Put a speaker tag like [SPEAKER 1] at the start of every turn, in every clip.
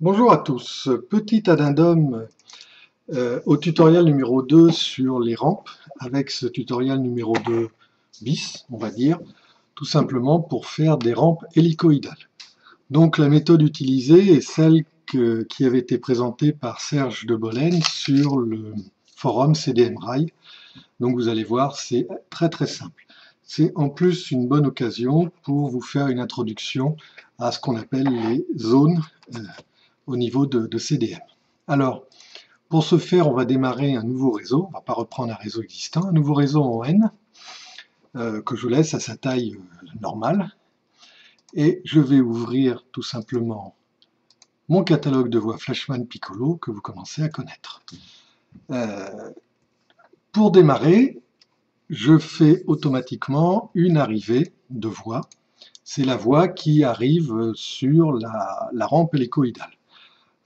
[SPEAKER 1] Bonjour à tous, petit addendum au tutoriel numéro 2 sur les rampes, avec ce tutoriel numéro 2 bis, on va dire, tout simplement pour faire des rampes hélicoïdales. Donc la méthode utilisée est celle qui avait été présentée par Serge de Bolène sur le forum CDM Rail. Donc vous allez voir, c'est très très simple. C'est en plus une bonne occasion pour vous faire une introduction à ce qu'on appelle les zones au niveau de CDM. Alors, pour ce faire, on va démarrer un nouveau réseau. On ne va pas reprendre un réseau existant. Un nouveau réseau en N que je laisse à sa taille normale. Et je vais ouvrir tout simplement mon catalogue de voix Flashman Piccolo que vous commencez à connaître. Pour démarrer, je fais automatiquement une arrivée de voix. C'est la voix qui arrive sur la rampe hélicoïdale.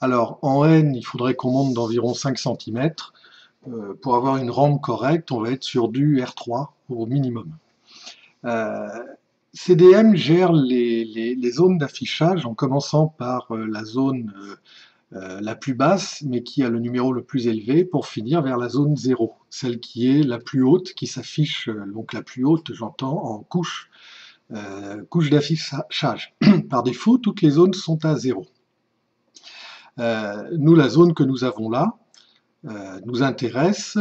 [SPEAKER 1] Alors, en N, il faudrait qu'on monte d'environ 5 cm. Pour avoir une rampe correcte, on va être sur du R3 au minimum. CDM gère les zones d'affichage en commençant par la zone la plus basse, mais qui a le numéro le plus élevé, pour finir vers la zone 0, celle qui est la plus haute, qui s'affiche, donc la plus haute, j'entends, en couche d'affichage. Par défaut, toutes les zones sont à 0. Nous, la zone que nous avons là nous intéresse,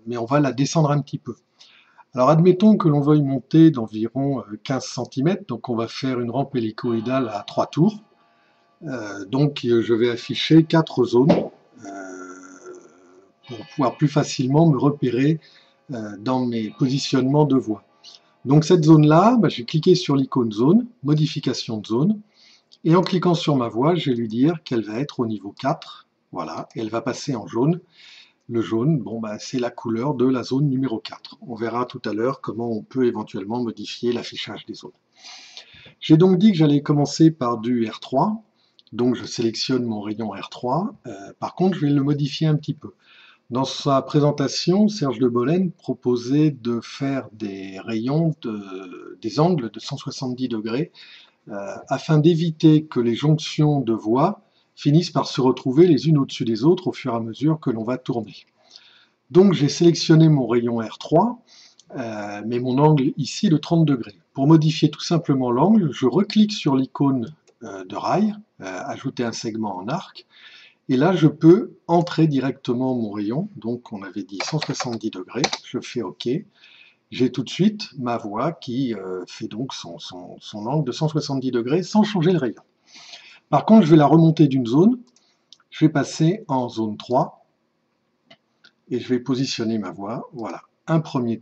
[SPEAKER 1] mais on va la descendre un petit peu. Alors admettons que l'on veuille monter d'environ 15 cm, donc on va faire une rampe hélicoïdale à 3 tours. Donc je vais afficher 4 zones pour pouvoir plus facilement me repérer dans mes positionnements de voix. Donc cette zone-là, je vais cliquer sur l'icône zone, modification de zone, et en cliquant sur ma voix, je vais lui dire qu'elle va être au niveau 4, voilà, et elle va passer en jaune. Le jaune, c'est la couleur de la zone numéro 4. On verra tout à l'heure comment on peut éventuellement modifier l'affichage des zones. J'ai donc dit que j'allais commencer par du R3, donc je sélectionne mon rayon R3. Par contre, je vais le modifier un petit peu. Dans sa présentation, Serge de Bolène proposait de faire des rayons, des angles de 170 degrés, afin d'éviter que les jonctions de voix finissent par se retrouver les unes au-dessus des autres au fur et à mesure que l'on va tourner. Donc j'ai sélectionné mon rayon R3, mais mon angle ici est de 30 degrés. Pour modifier tout simplement l'angle, je reclique sur l'icône de rail, ajouter un segment en arc, et là je peux entrer directement mon rayon, donc on avait dit 170 degrés, je fais OK. J'ai tout de suite ma voix qui fait donc son angle de 170 degrés sans changer le rayon. Par contre, je vais la remonter d'une zone, je vais passer en zone 3, et je vais positionner ma voix, voilà, un premier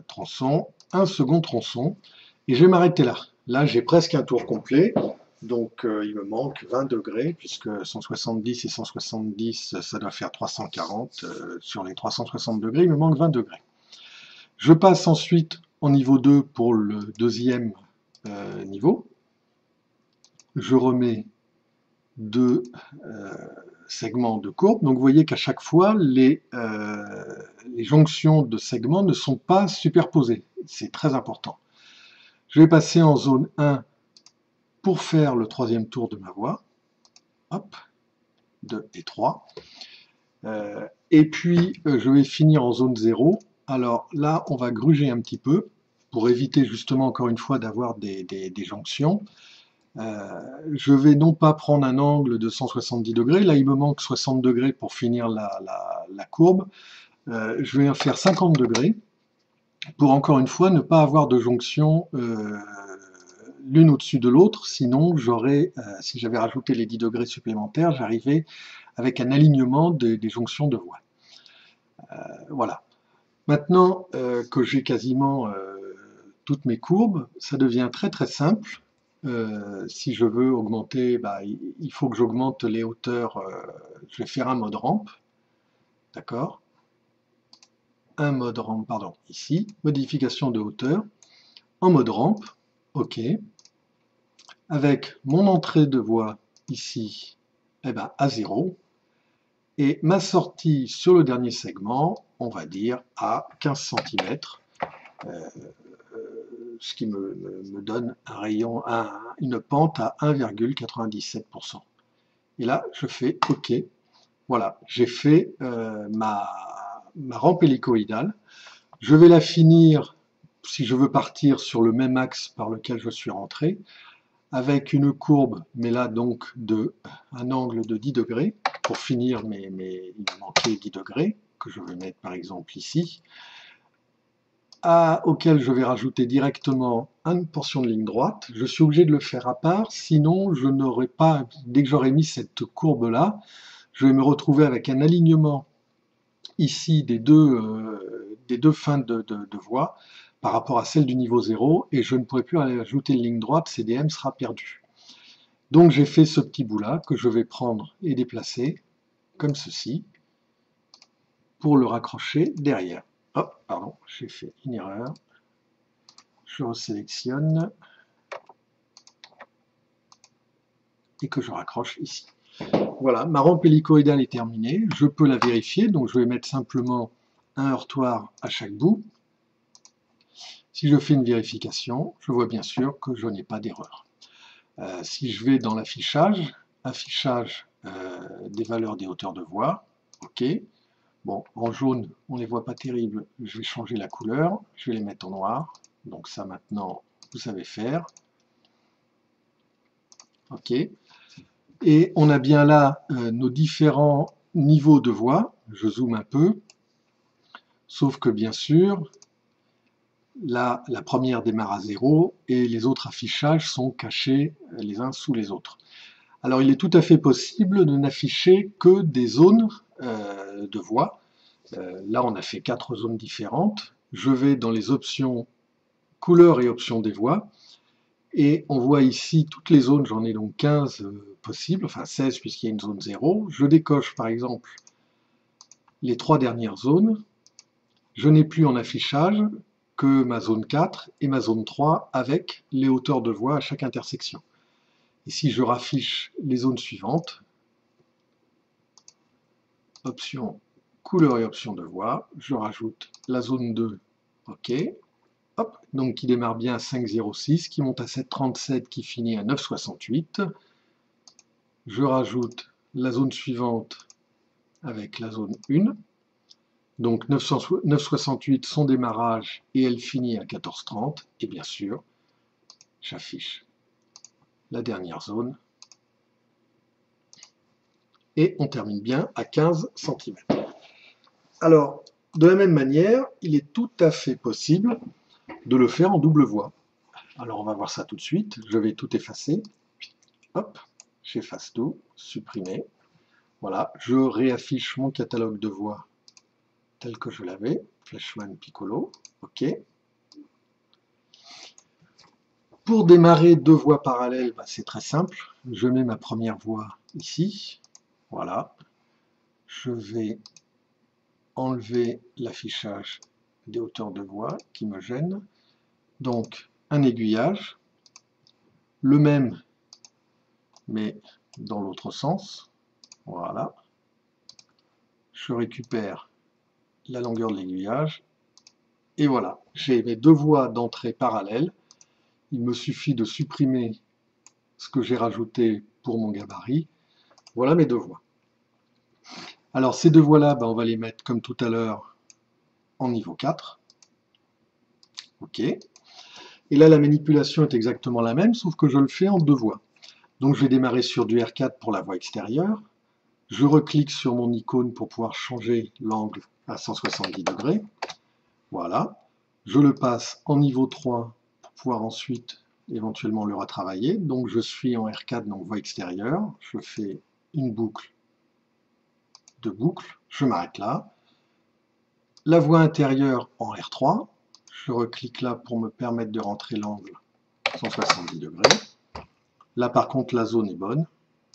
[SPEAKER 1] tronçon, un second tronçon, et je vais m'arrêter là. Là, j'ai presque un tour complet, donc il me manque 20 degrés, puisque 170 et 170, ça doit faire 340, sur les 360 degrés, il me manque 20 degrés. Je passe ensuite en niveau 2 pour le deuxième niveau. Je remets 2 segments de courbe. Donc vous voyez qu'à chaque fois, les jonctions de segments ne sont pas superposées. C'est très important. Je vais passer en zone 1 pour faire le troisième tour de ma voix. Hop, 2 et 3. Et puis, je vais finir en zone 0. Alors là, on va gruger un petit peu pour éviter justement, encore une fois, d'avoir des jonctions. Je vais non pas prendre un angle de 170 degrés, là il me manque 60 degrés pour finir la courbe. Je vais faire 50 degrés pour encore une fois ne pas avoir de jonction l'une au-dessus de l'autre, sinon si j'avais rajouté les 10 degrés supplémentaires, j'arrivais avec un alignement des jonctions de voix. Voilà. Maintenant que j'ai quasiment toutes mes courbes, ça devient très très simple. Si je veux augmenter, il faut que j'augmente les hauteurs. Je vais faire un mode rampe, d'accord? Un mode rampe, pardon, ici, modification de hauteur, en mode rampe, OK. Avec mon entrée de voix ici, à 0. Et ma sortie sur le dernier segment, on va dire à 15 cm. ce qui me donne un rayon, une pente à 1,97%. Et là, je fais OK. Voilà, j'ai fait ma rampe hélicoïdale. Je vais la finir, si je veux partir sur le même axe par lequel je suis rentré, avec une courbe, mais là donc un angle de 10 degrés, pour finir, mais il me manquait 10 degrés, que je vais mettre par exemple ici, auquel je vais rajouter directement une portion de ligne droite. Je suis obligé de le faire à part, sinon je n'aurais pas, dès que j'aurai mis cette courbe-là, je vais me retrouver avec un alignement ici des deux fins de voie par rapport à celle du niveau 0, et je ne pourrai plus ajouter une ligne droite, CDM sera perdu. Donc j'ai fait ce petit bout-là que je vais prendre et déplacer, comme ceci, pour le raccrocher derrière. Hop, pardon, j'ai fait une erreur. Je resélectionne et que je raccroche ici. Voilà, ma rampe hélicoïdale est terminée. Je peux la vérifier, donc je vais mettre simplement un heurtoir à chaque bout. Si je fais une vérification, je vois bien sûr que je n'ai pas d'erreur. Si je vais dans l'affichage, affichage des valeurs des hauteurs de voie, OK. Bon, en jaune, on ne les voit pas terribles, je vais changer la couleur, je vais les mettre en noir. Donc ça maintenant, vous savez faire. OK. Et on a bien là nos différents niveaux de voie. Je zoome un peu. Sauf que bien sûr, là, la première démarre à 0 et les autres affichages sont cachés les uns sous les autres. Alors il est tout à fait possible de n'afficher que des zones de voie. Là on a fait 4 zones différentes. Je vais dans les options couleurs et options des voies. Et on voit ici toutes les zones, j'en ai donc 15 possibles, enfin 16 puisqu'il y a une zone 0. Je décoche par exemple les 3 dernières zones. Je n'ai plus en affichage que ma zone 4 et ma zone 3 avec les hauteurs de voie à chaque intersection. Et si je raffiche les zones suivantes, option couleur et option de voie, je rajoute la zone 2, OK, hop, donc qui démarre bien à 5,06, qui monte à 7,37, qui finit à 9,68. Je rajoute la zone suivante avec la zone 1. Donc 9,68 son démarrage et elle finit à 14,30. Et bien sûr, j'affiche la dernière zone. Et on termine bien à 15 cm. Alors, de la même manière, il est tout à fait possible de le faire en double voie. Alors on va voir ça tout de suite. Je vais tout effacer. Hop, j'efface tout, supprimer. Voilà, je réaffiche mon catalogue de voies tel que je l'avais, Fleshman Piccolo, OK. Pour démarrer 2 voies parallèles, c'est très simple. Je mets ma première voie ici, voilà. Je vais enlever l'affichage des hauteurs de voie qui me gênent. Donc, un aiguillage, le même, mais dans l'autre sens, voilà. Je récupère la longueur de l'aiguillage, et voilà, j'ai mes 2 voies d'entrée parallèles. Il me suffit de supprimer ce que j'ai rajouté pour mon gabarit. Voilà mes 2 voies. Alors ces 2 voies-là, on va les mettre comme tout à l'heure en niveau 4. OK. Et là, la manipulation est exactement la même, sauf que je le fais en 2 voies. Donc je vais démarrer sur du R4 pour la voie extérieure. Je reclique sur mon icône pour pouvoir changer l'angle à 170 degrés. Voilà. Je le passe en niveau 3 pour pouvoir ensuite éventuellement le retravailler. Donc je suis en R4, donc voie extérieure. Je fais une boucle, 2 boucles. Je m'arrête là. La voie intérieure en R3. Je reclique là pour me permettre de rentrer l'angle 170 degrés. Là par contre la zone est bonne.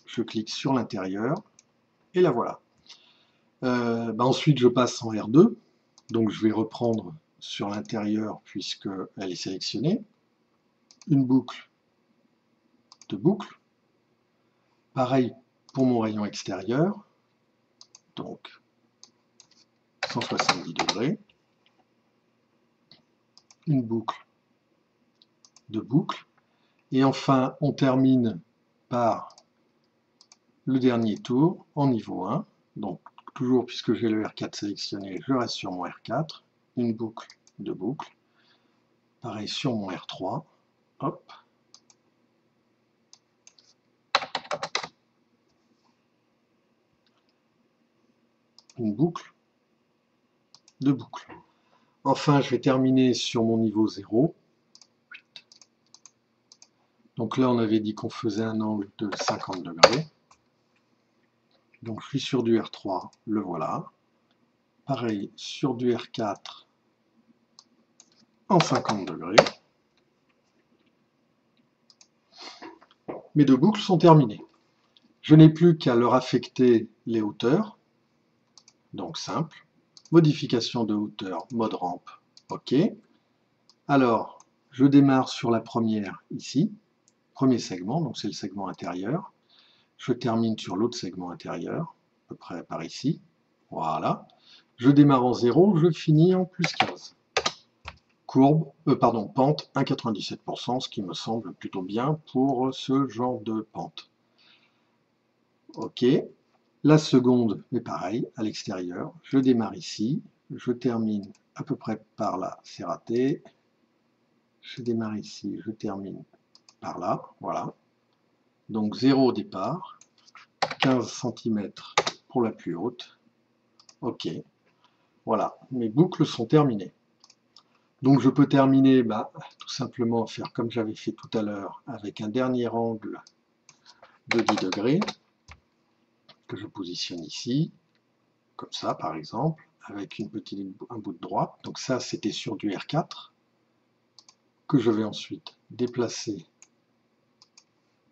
[SPEAKER 1] Je clique sur l'intérieur. Et la voilà. Ensuite je passe en R2. Donc je vais reprendre sur l'intérieur puisqu'elle est sélectionnée. Une boucle, 2 boucles. Pareil pour mon rayon extérieur. Donc 170 degrés. Une boucle, de boucle. Et enfin, on termine par le dernier tour en niveau 1. Donc, toujours puisque j'ai le R4 sélectionné, je reste sur mon R4. Une boucle, deux boucles. Pareil sur mon R3. Hop. Une boucle, deux boucles. Enfin, je vais terminer sur mon niveau 0. Donc là, on avait dit qu'on faisait un angle de 50 degrés. Donc je suis sur du R3, le voilà. Pareil, sur du R4 en 50 degrés. Mes deux boucles sont terminées. Je n'ai plus qu'à leur affecter les hauteurs. Donc simple. Modification de hauteur, mode rampe, OK. Alors, je démarre sur la première ici. Premier segment, donc c'est le segment intérieur. Je termine sur l'autre segment intérieur, à peu près par ici. Voilà. Je démarre en 0, je finis en plus 15. Pente 1,97%, ce qui me semble plutôt bien pour ce genre de pente. OK. La seconde, mais pareil, à l'extérieur. Je démarre ici, je termine à peu près par là, c'est raté. Je démarre ici, je termine par là, voilà. Donc 0 au départ, 15 cm pour la plus haute. OK. Voilà, mes boucles sont terminées. Donc je peux terminer, tout simplement faire comme j'avais fait tout à l'heure, avec un dernier angle de 10 degrés, que je positionne ici, comme ça par exemple, avec un bout de droite. Donc ça, c'était sur du R4, que je vais ensuite déplacer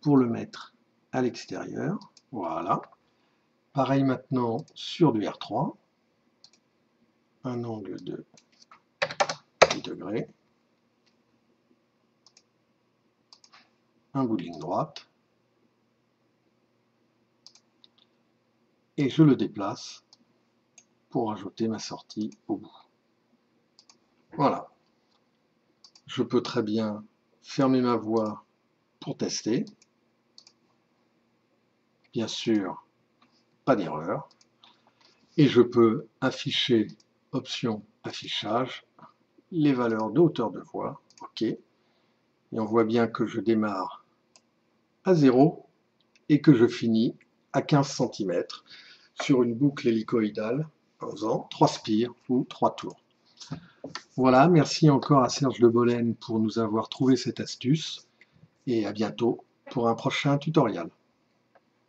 [SPEAKER 1] pour le mettre à l'extérieur. Voilà. Pareil maintenant sur du R3, un angle de 10 degrés, un bout de ligne droite, et je le déplace pour ajouter ma sortie au bout. Voilà. Je peux très bien fermer ma voie pour tester. Bien sûr, pas d'erreur. Et je peux afficher, option affichage, les valeurs de hauteur de voie. OK. Et on voit bien que je démarre à 0 et que je finis à 15 cm sur une boucle hélicoïdale en faisant 3 spires ou 3 tours. Voilà, merci encore à Serge de Bolène pour nous avoir trouvé cette astuce et à bientôt pour un prochain tutoriel.